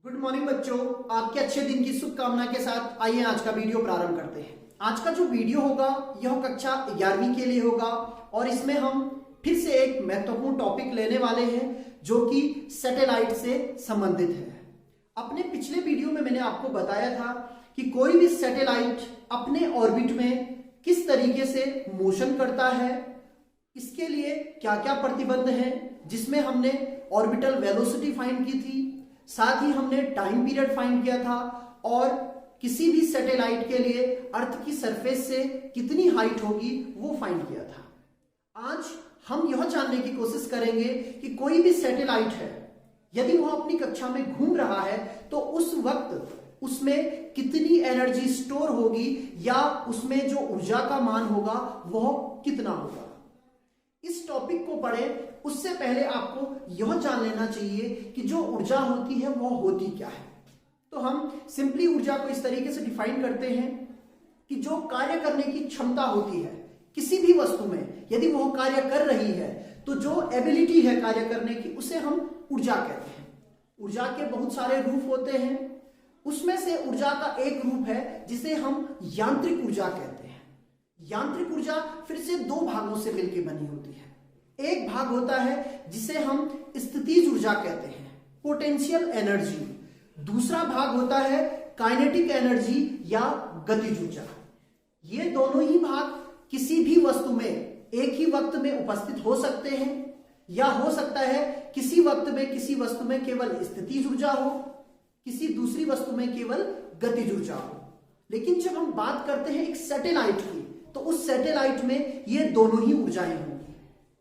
Good morning बच्चों, आपके अच्छे दिन की शुभकामना के साथ आइए आज का वीडियो प्रारंभ करते हैं। आज का जो वीडियो होगा यह कक्षा 11वीं के लिए होगा और इसमें हम फिर से एक महत्वपूर्ण टॉपिक लेने वाले हैं जो कि सैटेलाइट से संबंधित है। अपने पिछले वीडियो में मैंने आपको बताया था कि कोई भी सैटेलाइट अपने ऑर्बिट में किस तरीके से मोशन करता है, इसके लिए क्या क्या प्रतिबंध है, जिसमें हमने ऑर्बिटल वेलोसिटी फाइंड की थी, साथ ही हमने टाइम पीरियड फाइंड किया था और किसी भी सैटेलाइट के लिए अर्थ की सरफेस से कितनी हाइट होगी वो फाइंड किया था। आज हम यह जानने की कोशिश करेंगे कि कोई भी सैटेलाइट है, यदि वह अपनी कक्षा में घूम रहा है तो उस वक्त उसमें कितनी एनर्जी स्टोर होगी या उसमें जो ऊर्जा का मान होगा वह कितना होगा। इस टॉपिक को पढ़ें उससे पहले आपको यह जान लेना चाहिए कि जो ऊर्जा होती है वह होती क्या है। तो हम सिंपली ऊर्जा को इस तरीके से डिफाइन करते हैं कि जो कार्य करने की क्षमता होती है किसी भी वस्तु में, यदि वह कार्य कर रही है तो जो एबिलिटी है कार्य करने की उसे हम ऊर्जा कहते हैं। ऊर्जा के बहुत सारे रूप होते हैं, उसमें से ऊर्जा का एक रूप है जिसे हम यांत्रिक ऊर्जा कहते हैं। यांत्रिक ऊर्जा फिर से दो भागों से मिलकर बनी होती है। एक भाग होता है जिसे हम स्थितिज ऊर्जा कहते हैं, पोटेंशियल एनर्जी। दूसरा भाग होता है काइनेटिक एनर्जी या गतिज ऊर्जा। ये दोनों ही भाग किसी भी वस्तु में एक ही वक्त में उपस्थित हो सकते हैं या हो सकता है किसी वक्त में किसी वस्तु में केवल स्थितिज ऊर्जा हो, किसी दूसरी वस्तु में केवल गतिज ऊर्जा हो। लेकिन जब हम बात करते हैं एक सैटेलाइट की तो उस सैटेलाइट में ये दोनों ही ऊर्जाएं होंगी।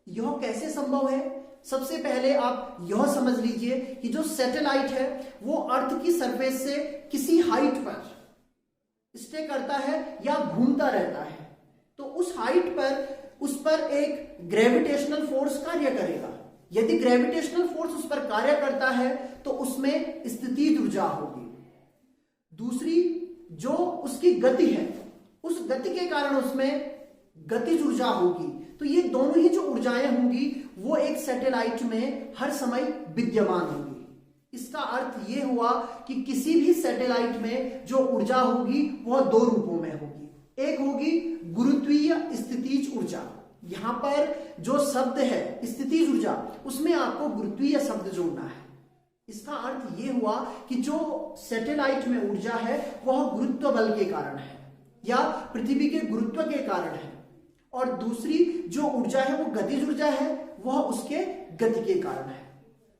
यह कैसे संभव है? सबसे पहले आप यह समझ लीजिए कि जो सैटेलाइट है वो अर्थ की सरफेस से किसी हाइट पर स्टे करता है या घूमता रहता है, तो उस हाइट पर उस पर एक ग्रेविटेशनल फोर्स कार्य करेगा। यदि ग्रेविटेशनल फोर्स उस पर कार्य करता है तो उसमें स्थितिज ऊर्जा होगी। दूसरी जो उसकी गति है, उस गति के कारण उसमें गतिज ऊर्जा होगी। तो ये दोनों ही जो ऊर्जाएं होंगी वो एक सैटेलाइट में हर समय विद्यमान होंगी। इसका अर्थ ये हुआ कि किसी भी सैटेलाइट में जो ऊर्जा होगी वह दो रूपों में होगी। एक होगी गुरुत्वीय स्थितिज ऊर्जा। यहां पर जो शब्द है स्थितिज ऊर्जा, उसमें आपको गुरुत्वीय शब्द जोड़ना है। इसका अर्थ ये हुआ कि जो सैटेलाइट में ऊर्जा है वह गुरुत्व बल के कारण है या पृथ्वी के गुरुत्व के कारण है, और दूसरी जो ऊर्जा है वो गतिज ऊर्जा है, वह उसके गति के कारण है।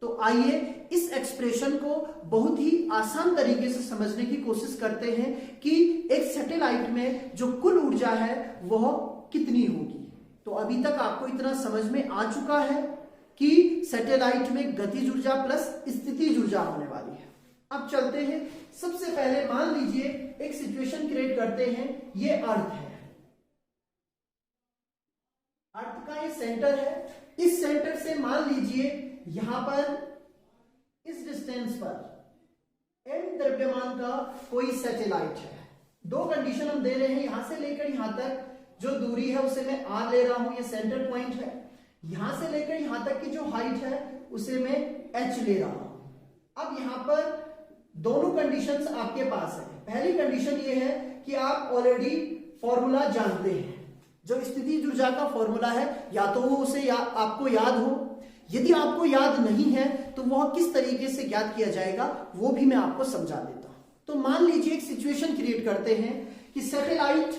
तो आइए इस एक्सप्रेशन को बहुत ही आसान तरीके से समझने की कोशिश करते हैं कि एक सैटेलाइट में जो कुल ऊर्जा है वह कितनी होगी। तो अभी तक आपको इतना समझ में आ चुका है कि सैटेलाइट में गतिज ऊर्जा प्लस स्थितिज ऊर्जा होने वाली है। अब चलते हैं, सबसे पहले मान लीजिए एक सिचुएशन क्रिएट करते हैं। ये अर्थ है, अर्थ का ये सेंटर है। इस सेंटर से मान लीजिए यहां पर इस डिस्टेंस पर m द्रव्यमान का कोई सैटेलाइट है। दो कंडीशन हम दे रहे हैं, यहां से लेकर यहां तक जो दूरी है उसे मैं r ले रहा हूं, ये सेंटर पॉइंट है। यहां से लेकर यहां तक की जो हाइट है उसे मैं h ले रहा हूं। अब यहां पर दोनों कंडीशंस आपके पास है। पहली कंडीशन ये है कि आप ऑलरेडी फॉर्मूला जानते हैं, जो स्थितिज ऊर्जा का फॉर्मूला है, या तो वो उसे आपको याद हो। यदि आपको याद नहीं है तो वह किस तरीके से ज्ञात किया जाएगा वो भी मैं आपको समझा देता हूं। तो मान लीजिए एक सिचुएशन क्रिएट करते हैं कि सैटेलाइट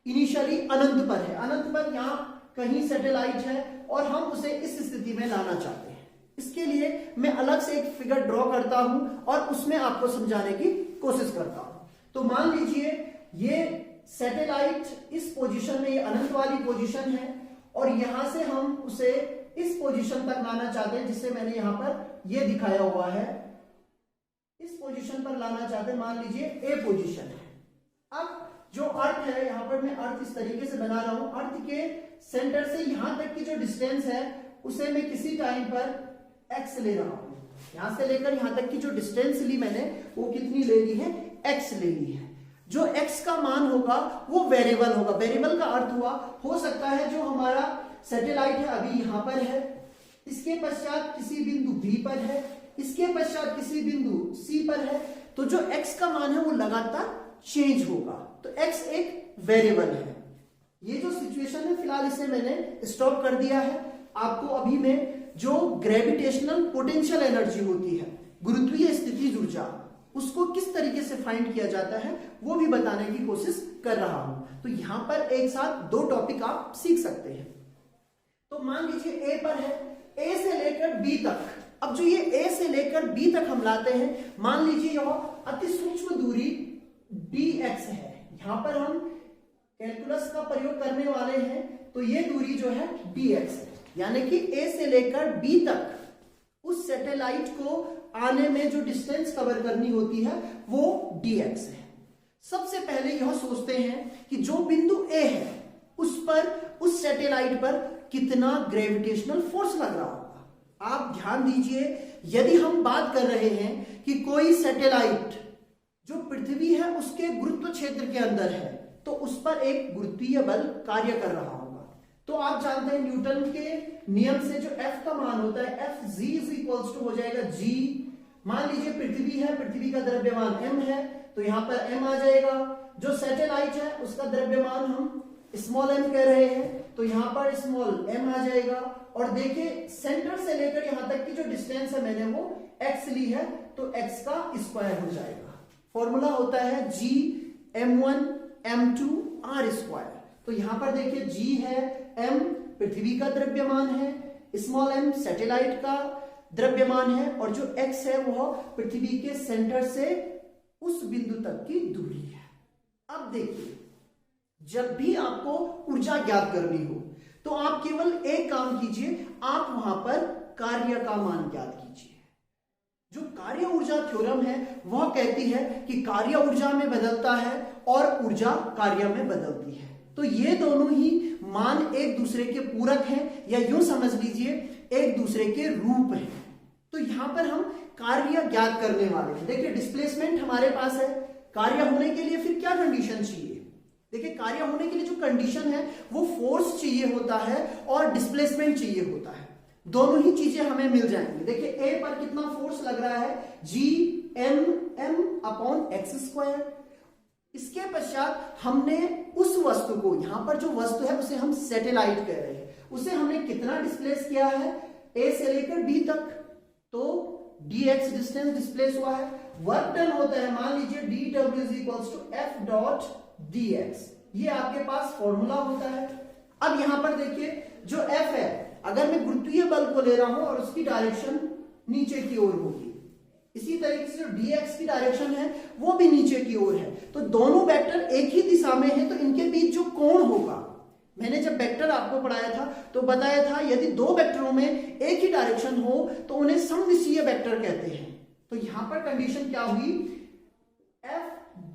इनिशियली अनंत पर है। अनंत पर यहां कहीं सैटेलाइट है और हम उसे इस स्थिति में लाना चाहते हैं। इसके लिए मैं अलग से एक फिगर ड्रॉ करता हूं और उसमें आपको समझाने की कोशिश करता हूं। तो मान लीजिए ये सैटेलाइट इस पोजीशन में, ये अनंत वाली पोजीशन है, और यहां से हम उसे इस पोजीशन तक लाना चाहते हैं जिसे मैंने यहां पर ये दिखाया हुआ है। इस पोजीशन पर लाना चाहते हैं, मान लीजिए ए पोजीशन है। अब जो अर्थ है, यहां पर मैं अर्थ इस तरीके से बना रहा हूं। अर्थ के सेंटर से यहां तक की जो डिस्टेंस है उसे मैं किसी टाइम पर x ले रहा हूं। यहां से लेकर यहां तक की जो डिस्टेंस ली मैंने वो कितनी ले ली है? x ले ली है। जो x का मान होगा वो वेरिएबल होगा। वेरिएबल का अर्थ हुआ, हो सकता है जो हमारा सैटेलाइट है अभी यहां पर है, इसके पश्चात किसी बिंदु B पर है, इसके पश्चात किसी बिंदु C पर है, तो जो x का मान है वो लगातार चेंज होगा, तो x एक वेरिएबल है। ये जो सिचुएशन है फिलहाल इसे मैंने स्टॉप कर दिया है। आपको अभी मैं जो ग्रेविटेशनल पोटेंशियल एनर्जी होती है, गुरुत्वीय स्थितिज ऊर्जा, उसको किस तरीके से फाइंड किया जाता है वो भी बताने की कोशिश कर रहा हूं। तो यहां पर एक साथ दो टॉपिक आप सीख सकते हैं। तो मान लीजिए ए पर है, ए से लेकर बी तक। अब जो ये ए से लेकर बी तक हम लाते हैं, मान लीजिए यह अति सूक्ष्म दूरी dx है। यहां पर हम कैलकुलस का प्रयोग करने वाले हैं, तो ये दूरी जो है dx है, यानी कि ए से लेकर बी तक उस सैटेलाइट को आने में जो डिस्टेंस कवर करनी होती है वो dx है। सबसे पहले यह सोचते हैं कि जो बिंदु ए है उस पर, उस सैटेलाइट पर कितना ग्रेविटेशनल फोर्स लग रहा होगा। आप ध्यान दीजिए, यदि हम बात कर रहे हैं कि कोई सैटेलाइट जो पृथ्वी है उसके गुरुत्व क्षेत्र के अंदर है, तो उस पर एक गुरुत्वीय बल कार्य कर रहा होगा। तो आप जानते हैं न्यूटन के नियम से जो F का मान होता है, F G is equals to हो जाएगा G। मान लीजिए पृथ्वी है, पृथ्वी का द्रव्यमान m है, तो यहां पर m आ जाएगा। जो सैटेलाइट है उसका द्रव्यमान हम स्मॉल m कह रहे हैं, तो यहां पर स्मॉल m आ जाएगा। और देखिए सेंटर से लेकर यहां तक की जो डिस्टेंस है मैंने वो x ली है, तो x का स्क्वायर हो जाएगा। फॉर्मूला होता है G m1 m2 r square. तो यहां पर देखिए G है, m पृथ्वी का द्रव्यमान है, स्मॉल m सैटेलाइट का द्रव्यमान है, और जो x है वह पृथ्वी के सेंटर से उस बिंदु तक की दूरी है। अब देखिए, जब भी आपको ऊर्जा ज्ञात करनी हो तो आप केवल एक काम कीजिए, आप वहां पर कार्य का मान ज्ञात कीजिए। जो कार्य ऊर्जा थ्योरम है वह कहती है कि कार्य ऊर्जा में बदलता है और ऊर्जा कार्य में बदलती है। तो ये दोनों ही मान एक दूसरे के पूरक हैं, या यूं समझ लीजिए एक दूसरे के रूप हैं। तो यहां पर हम कार्य ज्ञात करने वाले हैं। देखिए डिस्प्लेसमेंट हमारे पास है, कार्य होने के लिए फिर क्या कंडीशन चाहिए? देखिए कार्य होने के लिए जो कंडीशन है वो फोर्स चाहिए होता है और डिस्प्लेसमेंट चाहिए होता है। दोनों ही चीजें हमें मिल जाएंगी। देखिए ए पर कितना फोर्स लग रहा है, G m upon x square. इसके पश्चात हमने उस वस्तु को, यहां पर जो वस्तु है उसे हम सैटेलाइट कह रहे हैं, उसे हमने कितना डिस्प्लेस किया है ए से लेकर बी तक, तो dx डिस्टेंस डिस्प्लेस हुआ है। वर्क डन होता है, मान लीजिए dw is equals to f dot dx। ये आपके पास फॉर्मूला होता है। अब यहां पर देखिए जो f है, अगर मैं गुरुत्वीय बल को ले रहा हूं और उसकी डायरेक्शन नीचे की ओर होगी, इसी तरीके से जो dx की डायरेक्शन है वो भी नीचे की ओर है, तो दोनों वेक्टर एक ही दिशा में है, तो इनके बीच जो कोण होगा, मैंने जब वेक्टर आपको पढ़ाया था तो बताया था यदि दो वेक्टरों में एक ही डायरेक्शन हो तो उन्हें समदिशीय वेक्टर कहते हैं। तो यहां पर कंडीशन क्या हुई, f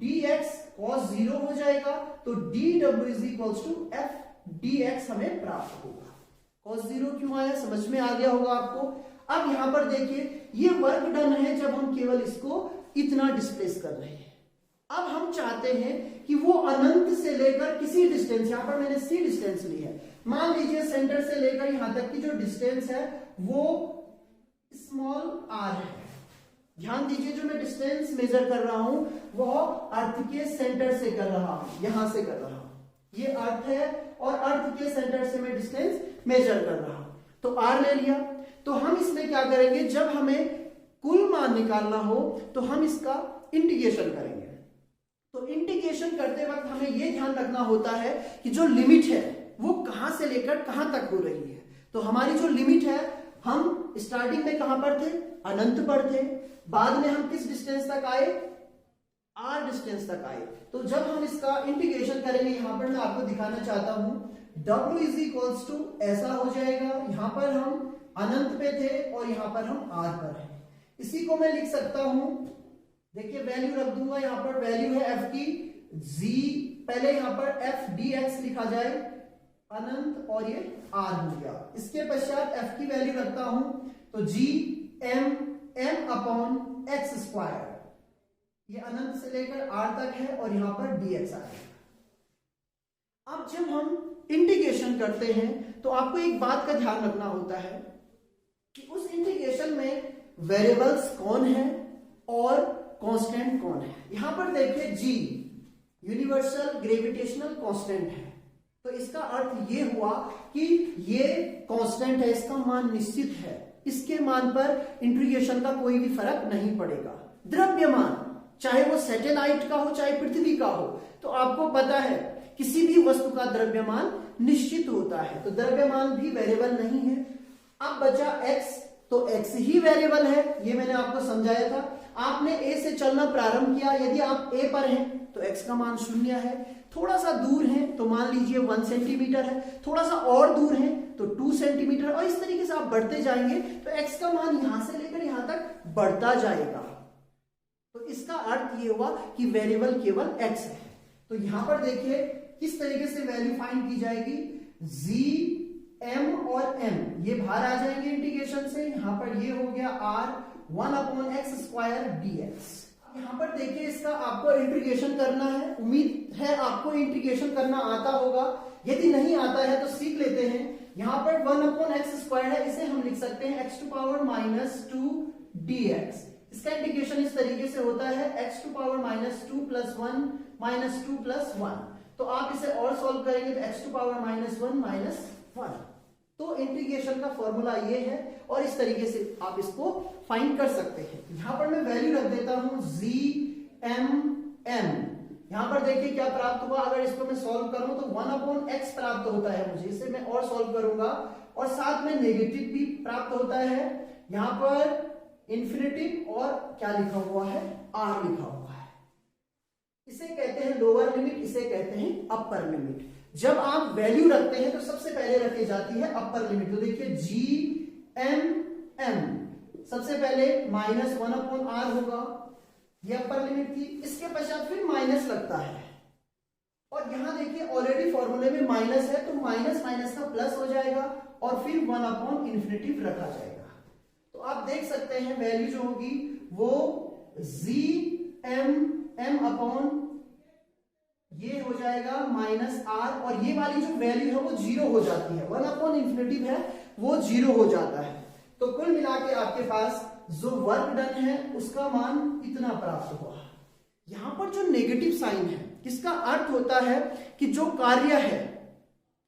dx cos 0 हो जाएगा, तो dw is equals to f dx हमें प्राप्त होगा। cos 0 क्यों आया समझ में आ गया होगा आपको। अब यहां पर देखिए ये वर्क डन है जब हम केवल इसको इतना डिस्प्लेस कर रहे हैं। अब हम चाहते हैं कि वो अनंत से लेकर किसी डिस्टेंस, यहां पर मैंने c डिस्टेंस ली है, मान लीजिए सेंटर से लेकर यहां तक की जो डिस्टेंस है वो स्मॉल r है। ध्यान दीजिए जो मैं डिस्टेंस मेजर कर रहा हूं वह अर्थ के सेंटर से कर रहा हूं, यहां से कर रहा हूं, ये अर्थ है और अर्थ के सेंटर से मैं डिस्टेंस मेजर कर रहा हूं, तो r ले लिया। तो हम इसमें क्या करेंगे, जब हमें कुल मान निकालना हो तो हम इसका इंटीग्रेशन करेंगे। तो इंटीग्रेशन करते वक्त हमें यह ध्यान रखना होता है कि जो लिमिट है वो कहां से लेकर कहां तक हो रही है। तो हमारी जो लिमिट है, हम स्टार्टिंग में कहां पर थे, अनंत पर थे, बाद में हम किस डिस्टेंस तक आए, r डिस्टेंस तक आए। तो जब हम इसका इंटीग्रेशन करेंगे, यहां पर मैं आपको दिखाना चाहता हूं, w इज इक्वल्स टू ऐसा हो जाएगा, यहां पर हम अनंत पे थे और यहां पर हम r पर हैं। इसी को मैं लिख सकता हूं, देखिए वैल्यू रख दूंगा, यहां पर वैल्यू है f की g, पहले यहां पर f dx लिखा जाए, अनंत और ये r हो गया। इसके पश्चात f की वैल्यू रखता हूं तो g m upon x square, ये अनंत से लेकर r तक है और यहां पर dx आ जाएगा। अब जब हम इंटीग्रेशन करते हैं तो आपको एक बात का ध्यान रखना होता है कि उस इंटीग्रेशन में वेरिएबल्स कौन है और कांस्टेंट कौन है। यहां पर देखिए जी यूनिवर्सल ग्रेविटेशनल कांस्टेंट है, तो इसका अर्थ ये हुआ कि ये कांस्टेंट है, इसका मान निश्चित है, इसके मान पर इंटीग्रेशन का कोई भी फर्क नहीं पड़ेगा। द्रव्यमान चाहे वो सैटेलाइट का हो चाहे पृथ्वी का हो, तो आपको पता है किसी भी वस्तु का द्रव्यमान निश्चित होता है, तो द्रव्यमान भी वेरिएबल नहीं है। अब बचा x, तो x ही वेरिएबल है, ये मैंने आपको समझाया था। आपने a से चलना प्रारंभ किया, यदि आप a पर हैं तो x का मान 0 है, थोड़ा सा दूर है तो मान लीजिए 1 सेंटीमीटर है, थोड़ा सा और दूर है तो 2 सेंटीमीटर, और इस तरीके से आप बढ़ते जाएंगे तो x का मान यहां से लेकर यहां तक बढ़ता जाएगा। तो इसका अर्थ ये हुआ कि वेरिएबल केवल x है। तो यहां पर देखिए किस तरीके से वैल्यू फाइंड की जाएगी, g m और m ये बाहर आ जाएंगे इंटीग्रेशन से, यहां पर ये हो गया r 1/x² dx। यहां पर देखिए इसका आपको इंटीग्रेशन करना है, उम्मीद है आपको इंटीग्रेशन करना आता होगा, यदि नहीं आता है तो सीख लेते हैं। यहां पर 1/x² है, इसे हम लिख सकते हैं x⁻⁻2 dx। इसका इंटीग्रेशन इस तरीके से होता है x⁻⁻2 + 1 - 2 + 1, तो आप इसे और सॉल्व करेंगे तो x⁻⁻1 - 1। तो इंटीग्रेशन का फॉर्मूला ये है और इस तरीके से आप इसको फाइंड कर सकते हैं। यहां पर मैं वैल्यू रख देता हूं gmm। यहां पर देखिए क्या प्राप्त हुआ, अगर इसको मैं सॉल्व करूं तो 1/x प्राप्त होता है मुझे, इसे मैं और सॉल्व करूंगा और साथ में नेगेटिव भी प्राप्त होता है। यहां पर इंफिनिटी और क्या लिखा हुआ है, r लिखा हुआ है। इसे कहते हैं लोअर लिमिट, इसे कहते हैं अपर लिमिट। जब आप वैल्यू रखते हैं तो सबसे पहले रखी जाती है अपर लिमिट। तो देखिए gmm सबसे पहले -1/r होगा, ये अपर लिमिट थी, इसके पश्चात फिर माइनस लगता है, और यहां देखिए ऑलरेडी फॉर्मूले में माइनस है तो माइनस माइनस का प्लस हो जाएगा और फिर 1/∞ रखा जाएगा। तो आप देख सकते हैं वैल्यू जो होगी वो gmm ये हो जाएगा -r, और ये वाली जो वैल्यू है वो 0 हो जाती है, 1/∞ है वो 0 हो जाता है। तो कुल मिला के आपके पास जो वर्क डन है उसका मान इतना प्राप्त हुआ। यहां पर जो नेगेटिव साइन है इसका अर्थ होता है कि जो कार्य है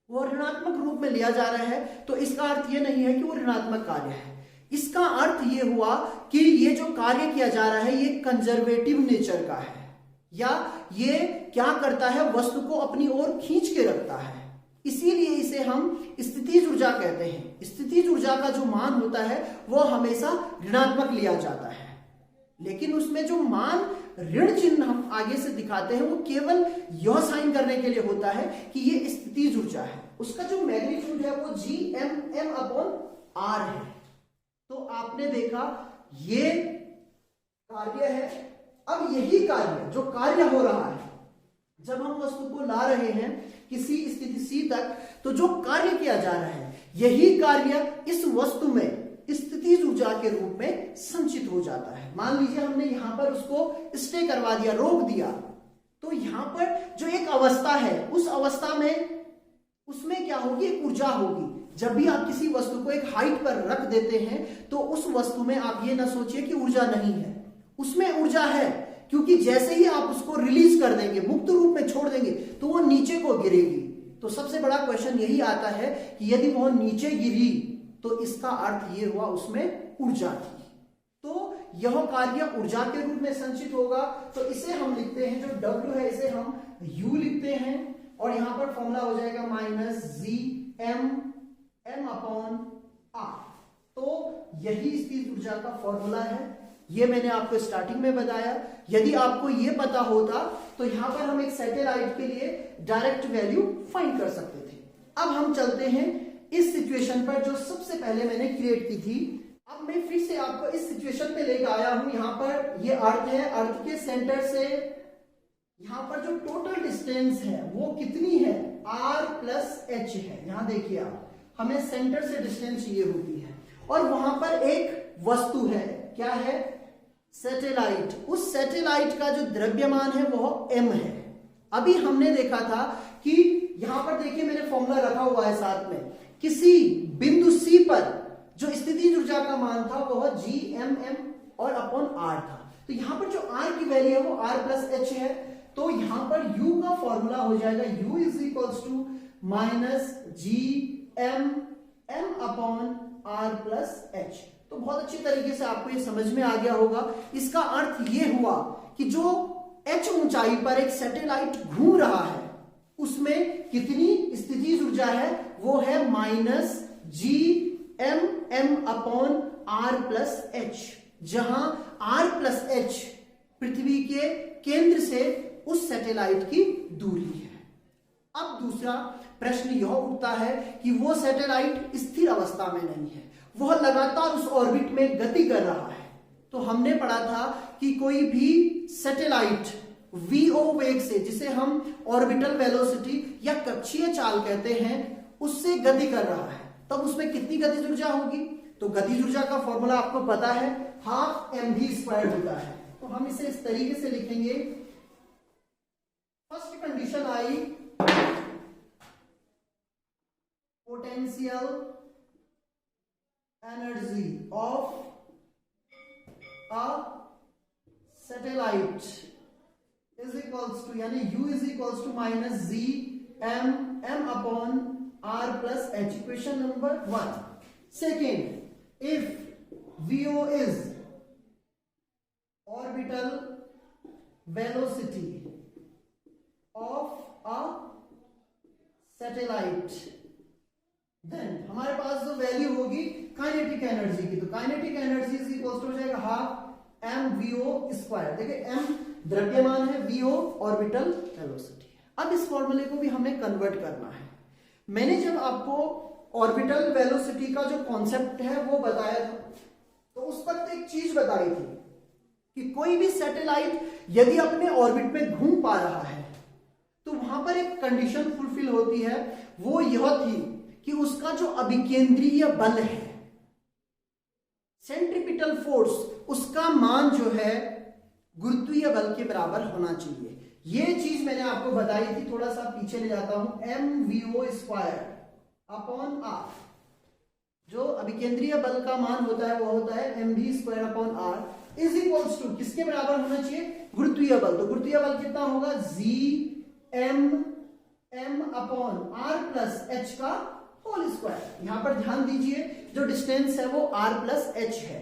वो ऋणात्मक रूप में लिया जा रहा है, तो इसका अर्थ ये नहीं है कि वो ऋणात्मक कार्य है। इसका अर्थ ये हुआ कि ये जो कार्य किया जा रहा है ये कंजर्वेटिव नेचर का है, या ये क्या करता है, वस्तु को अपनी ओर खींच के रखता है, इसीलिए इसे हम स्थितिज ऊर्जा कहते हैं। स्थितिज ऊर्जा का जो मान होता है वो हमेशा ऋणात्मक लिया जाता है, लेकिन उसमें जो मान ऋण चिन्ह हम आगे से दिखाते हैं वो केवल यह साइन करने के लिए होता है कि ये स्थितिज ऊर्जा है। उसका जो मैग्नीट्यूड है वो gmm/r है। तो आपने देखा ये कार्य है। अब यही कार्य जो कार्य हो रहा है, जब हम वस्तु को ला रहे हैं किसी स्थिति C तक, तो जो कार्य किया जा रहा है यही कार्य इस वस्तु में स्थितिज ऊर्जा के रूप में संचित हो जाता है। मान लीजिए हमने यहां पर उसको स्टे करवा दिया, रोक दिया, तो यहां पर जो एक अवस्था है उस अवस्था में उसमें क्या होगी, एक ऊर्जा होगी। जब भी आप किसी वस्तु को एक हाइट पर रख देते हैं तो उस वस्तु में आप ये ना सोचिए कि ऊर्जा नहीं है, उसमें ऊर्जा है, क्योंकि जैसे ही आप उसको रिलीज कर देंगे, मुक्त रूप में छोड़ देंगे, तो वो नीचे को गिरेगी। तो सबसे बड़ा क्वेश्चन यही आता है कि यदि वो नीचे गिरी तो इसका अर्थ ये हुआ उसमें ऊर्जा थी। तो यह कार्य ऊर्जा के रूप में संचित होगा। तो इसे हम लिखते हैं, जो W है इसे हम U लिखते हैं, और यहां पर फॉर्मूला हो जाएगा -gmm/r। तो यही स्थितिज ऊर्जा का फॉर्मूला है, ये मैंने आपको स्टार्टिंग में बताया। यदि आपको ये पता होता तो यहां पर हम एक सैटेलाइट के लिए डायरेक्ट वैल्यू फाइंड कर सकते थे। अब हम चलते हैं इस सिचुएशन पर जो सबसे पहले मैंने क्रिएट की थी। अब मैं फिर से आपको इस सिचुएशन पे लेकर आया हूं। यहां पर ये अर्थ है, अर्थ के सेंटर से यहां पर जो टोटल डिस्टेंस है वो कितनी है, r+h है। यहां देखिए आप, हमें सेंटर से डिस्टेंस ये होती है, और वहां पर एक वस्तु है, क्या है, सैटेलाइट। उस सैटेलाइट का जो द्रव्यमान है वह m है। अभी हमने देखा था कि यहां पर देखिए मैंने फॉर्मूला रखा हुआ है साथ में, किसी बिंदु C पर जो स्थितिज ऊर्जा का मान था वह gmm/r था। तो यहां पर जो r वैल्यू है वो r प्लस एच है, तो यहां पर u का फॉर्मूला हो जाएगा u is equals to minus G M M upon R plus H. तो बहुत अच्छी तरीके से आपको ये समझ में आ गया होगा। इसका अर्थ ये हुआ कि जो h ऊंचाई पर एक सैटेलाइट घूम रहा है उसमें कितनी स्थितिज ऊर्जा है, वो है minus G M M upon R plus H, जहां आर प्लस एच पृथ्वी के केंद्र से उस सैटेलाइट की दूरी है। अब दूसरा प्रश्न यह उठता है कि वो सैटेलाइट स्थिर अवस्था में नहीं है, वह लगातार उस ऑर्बिट में गति कर रहा है। तो हमने पढ़ा था कि कोई भी सैटेलाइट वीओ वेग से, जिसे हम ऑर्बिटल वेलोसिटी या कक्षीय चाल कहते हैं, उससे गति कर रहा है, तब उसमें कितनी गतिज ऊर्जा होगी? तो गतिज ऊर्जा का फॉर्मूला आपको पता है, हाफ एम वी स्क्वायर होता है। तो हम इसे इस तरीके से लिखेंगे, first condition I potential energy of a satellite is equals to, यानी u is equals to minus G M M upon R plus H, equation number 1। Second, if vo is orbital velocity of a satellite, then हमारे पास जो value होगी kinetic energy की, तो kinetic energy is equal to हो जाएगा half M V O square. देखिए m द्रव्यमान है, vo ऑर्बिटल वेलोसिटी है। अब इस फॉर्मूले को भी हमें कन्वर्ट करना है। मैंने जब आपको ऑर्बिटल वेलोसिटी का जो कॉन्सेप्ट है वो बताया था, तो उस वक्त एक चीज बताई थी कि कोई भी सैटेलाइट यदि अपने ऑर्बिट में घूम पा रहा है तो वहां पर एक कंडीशन फुलफिल होती है, वो यह थी कि उसका जो अभिकेंद्रीय बल है, सेंट्रीपिटल फोर्स, उसका मान जो है गुरुत्वीय बल के बराबर होना चाहिए। ये चीज मैंने आपको बताई थी, थोड़ा सा पीछे ले जाता हूं, M V O square upon R, जो अभिकेंद्रीय बल का मान होता है वो होता है M V square upon R is equals to किसके बराबर होना चाहिए? गुरुत्वीय बल। तो गुरुत्वीय बल कितना होगा? G M M upon R plus H का होल स्क्वायर। यहां पर ध्यान दीजिए, जो डिस्टेंस है वो r प्लस एच है,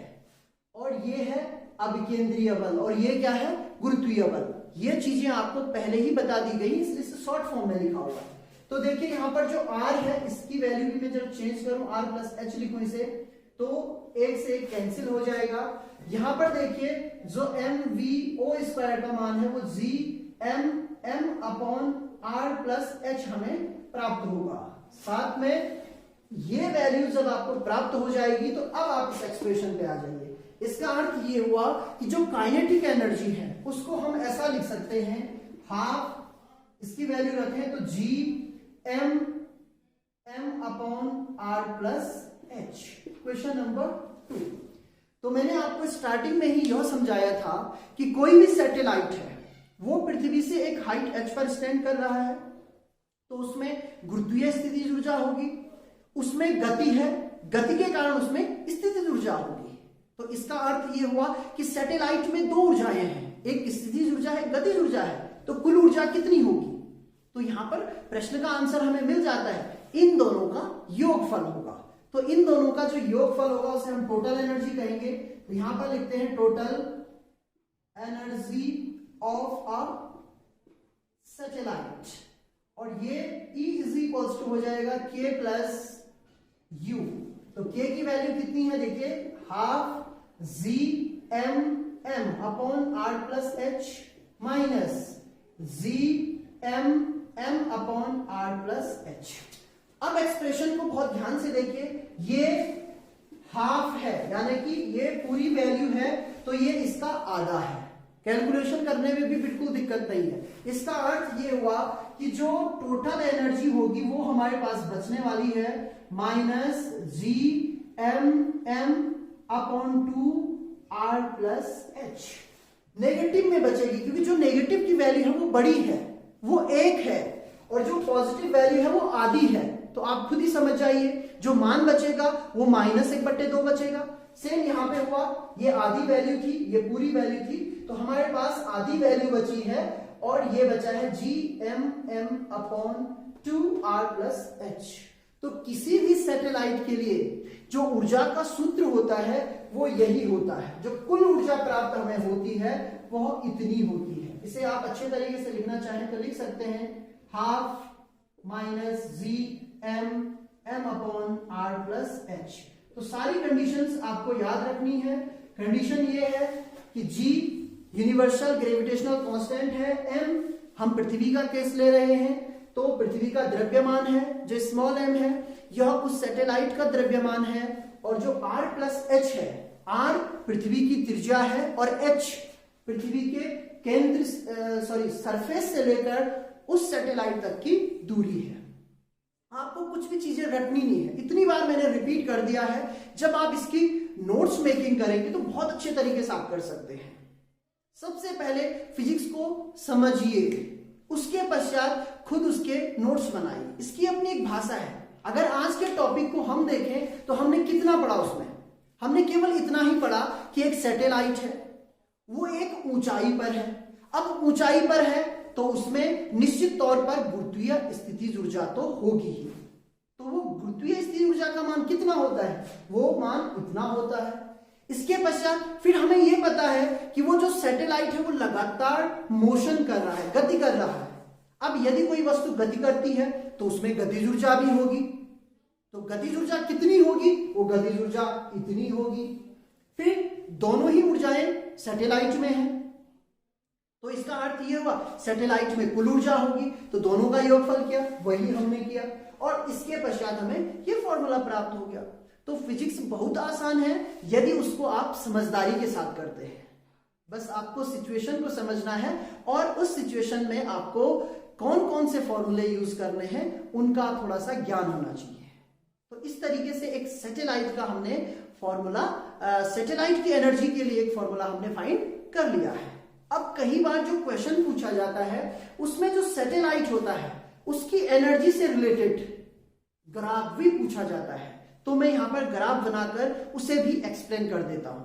और ये है अभिकेंद्रीय बल, और ये क्या है? गुरुत्वीय बल। ये चीजें आपको पहले ही बता दी गई, इसलिए शॉर्ट फॉर्म में लिखा हुआ है। तो देखिए यहां पर जो r है, इसकी वैल्यू भी मैं जब चेंज करूं, r प्लस एच लिखूं इसे, तो एक से एक कैंसिल हो जाएगा। यहां पर देखिए जो एम वी ओ स्क्वायर का मान है वो G M M upon R plus H हमें प्राप्त होगा। साथ में ये वैल्यू जब आपको प्राप्त हो जाएगी तो अब आप इस एक्सप्रेशन पे आ जाइए। इसका अर्थ ये हुआ कि जो काइनेटिक एनर्जी है उसको हम ऐसा लिख सकते हैं, हाफ, इसकी वैल्यू रखें तो G M M upon R plus H, question number 2। तो मैंने आपको स्टार्टिंग में ही यह समझाया था कि कोई भी सैटेलाइट है वो पृथ्वी से एक हाइट h पर स्टैंड कर रहा है, तो उसमें गुरुत्वीय स्थितिज ऊर्जा होगी, उसमें गति है, गति के कारण उसमें स्थितिज ऊर्जा होगी। तो इसका अर्थ यह हुआ कि सैटेलाइट में दो ऊर्जाएं हैं, एक स्थितिज ऊर्जा है, गतिज ऊर्जा है, तो कुल ऊर्जा कितनी होगी? तो यहां पर प्रश्न का आंसर हमें मिल जाता है, इन दोनों का योगफल होगा। तो इन दोनों का जो योगफल होगा उसे हम टोटल एनर्जी कहेंगे। तो यहां पर लिखते हैं total energy of a satellite, और ये E इज इक्वल्स टू हो जाएगा K प्लस U। तो K की वैल्यू कितनी है? देखिए half G M M upon R plus H minus G M M upon R plus H. अब एक्सप्रेशन को बहुत ध्यान से देखिए, ये हाफ है यानी कि ये पूरी वैल्यू है, तो ये इसका आधा है। कैलकुलेशन करने में भी बिल्कुल दिक्कत नहीं है। इसका अर्थ ये हुआ कि जो टोटल एनर्जी होगी वो हमारे पास बचने वाली है minus G M M upon two R plus H. Negative में बचेगी क्योंकि जो नेगेटिव की वैल्यू है वो बड़ी है, वो 1 है, और जो पॉजिटिव वैल्यू है वो आधी है। तो आप खुद ही समझ जाइए, जो मान बचेगा वो -1/2 बचेगा। सेम यहां पे हुआ, ये आधी वैल्यू थी, ये पूरी वैल्यू थी, तो हमारे पास आधी वैल्यू बची है और ये बचा है Gmm/2r+h। तो किसी भी सैटेलाइट के लिए जो ऊर्जा का सूत्र होता है वो यही होता है, जो कुल ऊर्जा प्राप्त हमें होती है वह इतनी होती है। इसे आप अच्छे तरीके से लिखना चाहें तो लिख सकते हैं 12 - Gmm/r+h। तो सारी कंडीशंस आपको याद रखनी है। कंडीशन ये है कि G यूनिवर्सल ग्रेविटेशनल कांस्टेंट है, m हम पृथ्वी का केस ले रहे हैं तो पृथ्वी का द्रव्यमान है जो स्मॉल m है, यह उस सैटेलाइट का द्रव्यमान है, और जो r+h है, r पृथ्वी की त्रिज्या है और h पृथ्वी के केंद्र सरफेस से लेकर उस सैटेलाइट तक की दूरी है। आपको कुछ भी चीजें रटनी नहीं है, इतनी बार मैंने रिपीट कर दिया है। जब आप इसकी नोट्स मेकिंग करेंगे तो बहुत अच्छे तरीके से आप कर सकते हैं। सबसे पहले फिजिक्स को समझिए, उसके पश्चात खुद उसके नोट्स बनाइए। इसकी अपनी एक भाषा है। अगर आज के टॉपिक को हम देखें तो हमने कितना पढ़ा उसमें, हमने केवल इतना ही पढ़ा कि एक सैटेलाइट है, वो एक ऊंचाई पर है। अब ऊंचाई पर है तो उसमें निश्चित तौर पर गुरुत्वीय स्थितिज ऊर्जा तो होगी ही। तो वो गुरुत्वीय स्थितिज ऊर्जा का मान कितना होता है, वो मान इतना होता है। इसके पश्चात फिर हमें यह पता है कि वो जो सैटेलाइट है वो लगातार मोशन कर रहा है, गति कर रहा है। अब यदि कोई वस्तु गति करती है तो उसमें गतिज ऊर्जा भी होगी। तो गतिज ऊर्जा कितनी होगी, वो गतिज ऊर्जा इतनी होगी। फिर दोनों ही ऊर्जाएं सैटेलाइट में हैं, तो इसका अर्थ यह हुआ सैटेलाइट में कुल ऊर्जा होगी, तो दोनों का योगफल किया, वही हमने किया, और इसके पश्चात हमें यह फॉर्मूला प्राप्त हो गया। तो फिजिक्स बहुत आसान है यदि उसको आप समझदारी के साथ करते हैं। बस आपको सिचुएशन को समझना है और उस सिचुएशन में आपको कौन कौन से फॉर्मूले यूज करने हैं उनका थोड़ा सा ज्ञान होना चाहिए। तो इस तरीके से एक सैटेलाइट का हमने फॉर्मूला, सैटेलाइट की एनर्जी के लिए एक फॉर्मूला हमने फाइंड कर लिया है। अब कई बार जो क्वेश्चन पूछा जाता है उसमें जो सैटेलाइट होता है उसकी एनर्जी से रिलेटेड ग्राफ भी पूछा जाता है, तो मैं यहां पर ग्राफ बनाकर उसे भी एक्सप्लेन कर देता हूं।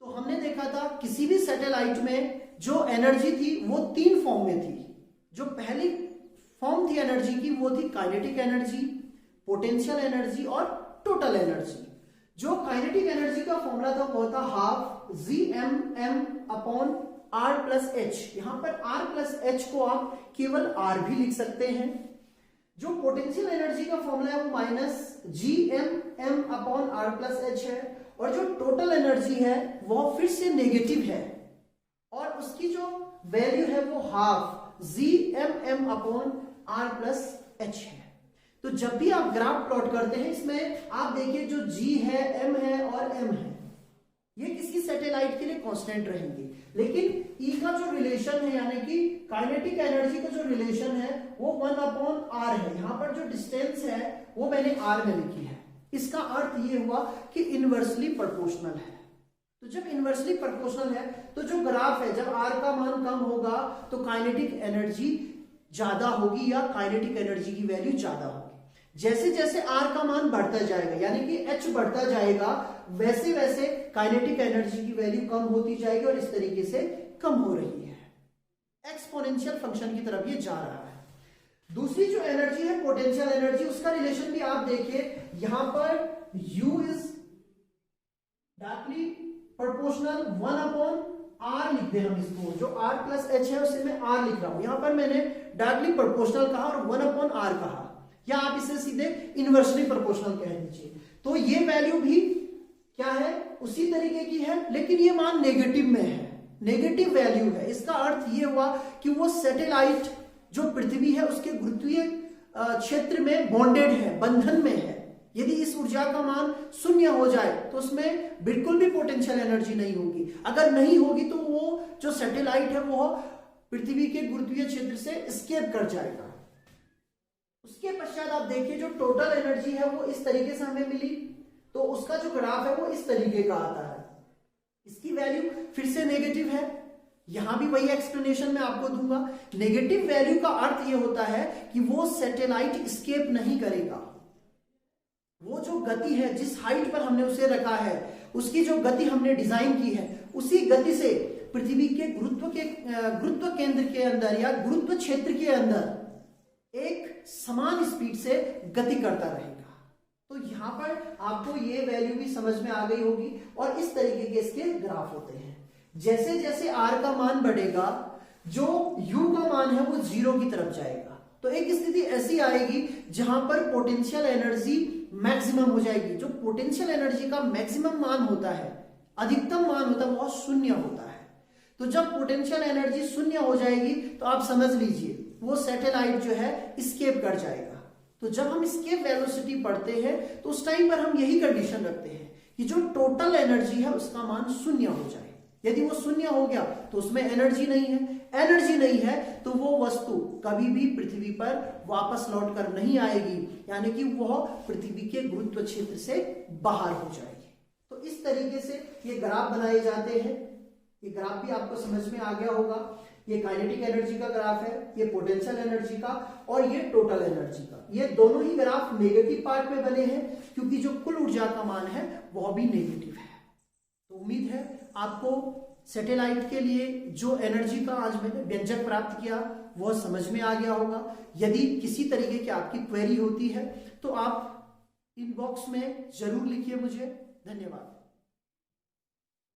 तो हमने देखा था किसी भी सैटेलाइट में जो एनर्जी थी वो 3 फॉर्म में थी। जो पहली फॉर्म थी एनर्जी की वो थी काइनेटिक एनर्जी, पोटेंशियल एनर्जी और टोटल एनर्जी। जो काइनेटिक एनर्जी का फॉर्मूला था वो था 12 Gmm/r+h। यहां पर r+h को आप केवल r भी लिख सकते हैं। जो पोटेंशियल एनर्जी का फॉर्मूला है वो -Gmm/r+h है, और जो टोटल एनर्जी है वो फिर से नेगेटिव है और उसकी जो वैल्यू है वो 12 Gmm/r+h है। तो जब भी आप ग्राफ प्लॉट करते हैं इसमें आप देखिए जो G है, M है और M है, ये किसी सैटेलाइट के लिए कांस्टेंट रहेंगे, लेकिन E का जो रिलेशन है यानी कि काइनेटिक एनर्जी का जो रिलेशन है वो 1/r है। यहां पर जो डिस्टेंस है वो मैंने r में लिखी है। इसका अर्थ ये हुआ कि इनवर्सली प्रोपोर्शनल है। तो जब इनवर्सली प्रोपोर्शनल है तो जो ग्राफ है, जब r का मान कम होगा तो काइनेटिक एनर्जी ज्यादा होगी या काइनेटिक एनर्जी की वैल्यू ज्यादा होगी। जैसे जैसे r का मान बढ़ता जाएगा यानी कि h बढ़ता जाएगा, वैसे वैसे काइनेटिक एनर्जी की वैल्यू कम होती जाएगी और इस तरीके से कम हो रही है। एक्सपोनेंशियल फंक्शन की तरफ ये जा रहा है। दूसरी जो एनर्जी है पोटेंशियल एनर्जी, उसका रिलेशन भी आप देखिए, यहां पर U is directly proportional 1/r लिख दे हम इसको, जो r+h है उसे मैं r लिख रहा हूं। यहां पर मैंने डायरेक्टली प्रोपोर्शनल कहा और 1/r कहा, या आप इसे सीधे इनवर्सली प्रोपोर्शनल कह दीजिए। तो ये वैल्यू भी क्या है, उसी तरीके की है, लेकिन ये मान नेगेटिव में है, नेगेटिव वैल्यू है। इसका अर्थ ये हुआ कि वो सैटेलाइट जो पृथ्वी है उसके गुरुत्वीय क्षेत्र में बॉन्डेड है, बंधन में है। यदि इस ऊर्जा का मान 0 हो जाए तो उसमें बिल्कुल भी पोटेंशियल एनर्जी नहीं होगी। अगर नहीं होगी तो वो जो सैटेलाइट है वो पृथ्वी के गुरुत्वीय क्षेत्र से एस्केप कर जाएगा। उसके पश्चात आप देखिए जो टोटल एनर्जी है वो इस तरीके से हमें मिली, तो उसका जो ग्राफ है वो इस तरीके का आता है। इसकी वैल्यू फिर से नेगेटिव है, यहां भी वही एक्सप्लेनेशन मैं आपको दूंगा। नेगेटिव वैल्यू का अर्थ ये होता है कि वो सैटेलाइट एस्केप नहीं करेगा। वो जो गति है, जिस हाइट पर हमने उसे रखा है, उसकी जो गति हमने डिजाइन की है, उसी गति से पृथ्वी के गुरुत्व केंद्र के अंदर या गुरुत्व क्षेत्र के अंदर एक समान स्पीड से गति करता रहेगा। तो यहां पर आपको ये वैल्यू भी समझ में आ गई होगी। और इस तरीके के इसके ग्राफ होते हैं। जैसे जैसे r का मान बढ़ेगा, जो u का मान है वो 0 की तरफ जाएगा। तो एक स्थिति ऐसी आएगी जहां पर पोटेंशियल एनर्जी मैक्सिमम हो जाएगी। जो पोटेंशियल एनर्जी का मैक्सिमम मान होता है, अधिकतम मान होता है, वो 0 होता है। तो जब पोटेंशियल एनर्जी 0 हो जाएगी तो आप समझ लीजिए वो सैटेलाइट जो है एस्केप कर जाएगा। तो जब हम एस्केप वेलोसिटी पढ़ते हैं तो उस टाइम पर हम यही कंडीशन रखते हैं कि जो टोटल एनर्जी है उसका मान 0 हो जाए। यदि वो 0 हो गया तो उसमें एनर्जी नहीं है। एनर्जी नहीं है तो वो वस्तु कभी भी पृथ्वी पर वापस लौट कर नहीं आएगी, यानी कि वह पृथ्वी के गुरुत्व क्षेत्र से बाहर हो जाएगी। तो इस तरीके से ये ग्राफ बनाए जाते हैं। ये ग्राफ भी आपको समझ में आ गया होगा। ये काइनेटिक एनर्जी का ग्राफ है, ये पोटेंशियल एनर्जी का, और ये टोटल एनर्जी का। ये दोनों ही ग्राफ नेगेटिव पार्ट में बने हैं क्योंकि जो कुल ऊर्जा का मान है वह भी नेगेटिव है। तो उम्मीद है आपको सैटेलाइट के लिए जो एनर्जी का आज मैंने व्यंजक प्राप्त किया वह समझ में आ गया होगा। यदि किसी तरीके की आपकी क्वेरी होती है तो आप इनबॉक्स में जरूर लिखिए मुझे। धन्यवाद।